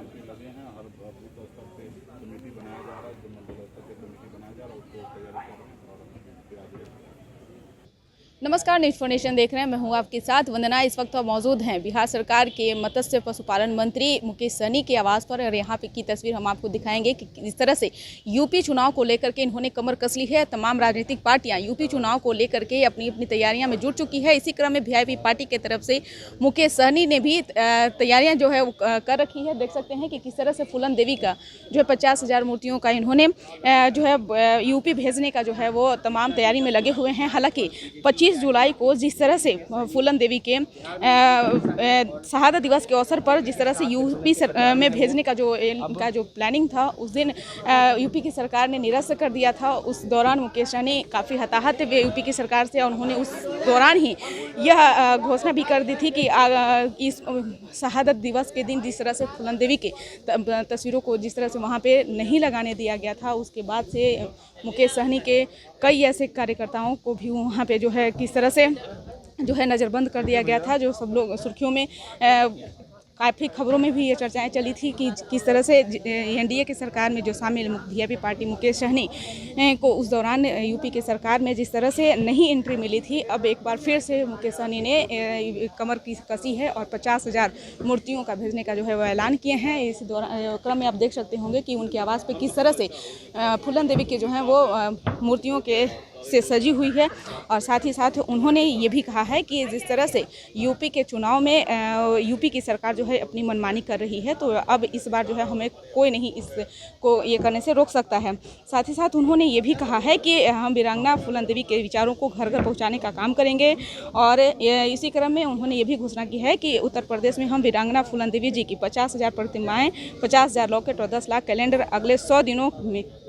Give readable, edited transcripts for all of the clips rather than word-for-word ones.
काम पे लगे हैं। हर बूथ स्तर पे कमेटी बनाया जा रहा है, जो मंडल स्तर पे कमेटी बनाया जा रहा है उसको तैयारी कर रहे हैं और आगे नमस्कार, न्यूज़ फॉर नेशन देख रहे हैं। मैं हूं आपके साथ वंदना। इस वक्त हम मौजूद हैं बिहार सरकार के मत्स्य पशुपालन मंत्री मुकेश सहनी के आवास पर और यहाँ पे की तस्वीर हम आपको दिखाएंगे कि इस तरह से यूपी चुनाव को लेकर के इन्होंने कमर कस ली है। तमाम राजनीतिक पार्टियां यूपी चुनाव को लेकर के अपनी अपनी तैयारियां में जुट चुकी है। इसी क्रम में वीआईपी पार्टी की तरफ से मुकेश सहनी ने भी तैयारियाँ जो है कर रखी है। देख सकते हैं कि किस तरह से फूलन देवी का जो है 50,000 मूर्तियों का इन्होंने जो है यूपी भेजने का जो है वो तमाम तैयारी में लगे हुए हैं। हालांकि 25 जुलाई को जिस तरह से फूलन देवी के शहादत दिवस के अवसर पर जिस तरह से यूपी में भेजने का जो इनका जो प्लानिंग था उस दिन यूपी की सरकार ने निरस्त कर दिया था। उस दौरान मुकेश सहनी काफ़ी हताहत हुए यूपी की सरकार से और उन्होंने उस दौरान ही यह घोषणा भी कर दी थी कि इस शहादत दिवस के दिन जिस तरह से फूलन देवी के तस्वीरों को जिस तरह से वहाँ पे नहीं लगाने दिया गया था, उसके बाद से मुकेश सहनी के कई ऐसे कार्यकर्ताओं को भी वहाँ पे जो है किस तरह से जो है नज़रबंद कर दिया गया था। जो सब लोग सुर्खियों में काफ़ी खबरों में भी ये चर्चाएं चली थी कि किस तरह से एनडीए की सरकार में जो शामिल वीआईपी पार्टी मुकेश सहनी को उस दौरान यूपी की सरकार में जिस तरह से नहीं एंट्री मिली थी, अब एक बार फिर से मुकेश सहनी ने कमर की कसी है और 50,000 मूर्तियों का भेजने का जो है वो ऐलान किए हैं। इस दौरान क्रम में आप देख सकते होंगे कि उनके आवास पे किस तरह से फूलन देवी के जो हैं वो मूर्तियों के से सजी हुई है। और साथ ही साथ उन्होंने ये भी कहा है कि जिस तरह से यूपी के चुनाव में यूपी की सरकार जो है अपनी मनमानी कर रही है, तो अब इस बार जो है हमें कोई नहीं इसको ये करने से रोक सकता है। साथ ही साथ उन्होंने ये भी कहा है कि हम वीरांगना फूलन देवी के विचारों को घर घर पहुँचाने का काम करेंगे। और इसी क्रम में उन्होंने ये भी घोषणा की है कि उत्तर प्रदेश में हम वीरांगना फूलन देवी जी की 50,000 प्रतिमाएँ, 50,000 लॉकेट और 10 लाख कैलेंडर अगले 100 दिनों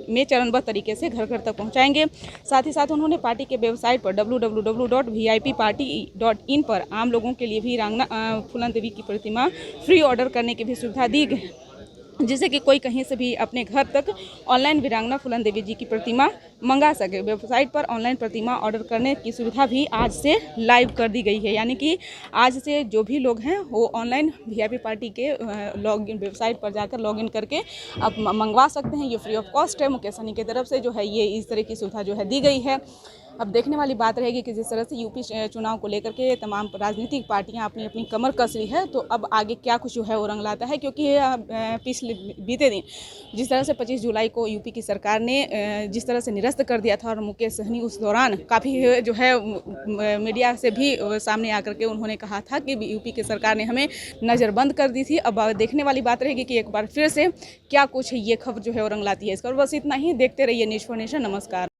में चरणबद्ध तरीके से घर घर तक पहुंचाएंगे। साथ ही साथ उन्होंने पार्टी के वेबसाइट पर www.vipparty.in पर आम लोगों के लिए भी वीरांगना फूलन देवी की प्रतिमा फ्री ऑर्डर करने की भी सुविधा दी गई, जिससे कि कोई कहीं से भी अपने घर तक ऑनलाइन वीरांगना फूलन देवी जी की प्रतिमा मंगा सके। वेबसाइट पर ऑनलाइन प्रतिमा ऑर्डर करने की सुविधा भी आज से लाइव कर दी गई है, यानी कि आज से जो भी लोग हैं वो ऑनलाइन वीआईपी पार्टी के लॉगिन वेबसाइट पर जाकर लॉगिन करके आप मंगवा सकते हैं। ये फ्री ऑफ कॉस्ट है। मुकेश सहनी की तरफ से जो है ये इस तरह की सुविधा जो है दी गई है। अब देखने वाली बात रहेगी कि जिस तरह से यूपी चुनाव को लेकर के तमाम राजनीतिक पार्टियां अपनी अपनी कमर कस ली है, तो अब आगे क्या कुछ जो है वो रंग लाता है। क्योंकि पिछले बीते दिन जिस तरह से 25 जुलाई को यूपी की सरकार ने जिस तरह से निरस्त कर दिया था और मुकेश सहनी उस दौरान काफ़ी जो है मीडिया से भी सामने आकर के उन्होंने कहा था कि यूपी की सरकार ने हमें नज़रबंद कर दी थी। अब देखने वाली बात रहेगी कि एक बार फिर से क्या कुछ ये खबर जो है वो रंग लाती है। इस पर बस इतना ही। देखते रहिए न्यूज़ फॉर नेशन। नमस्कार।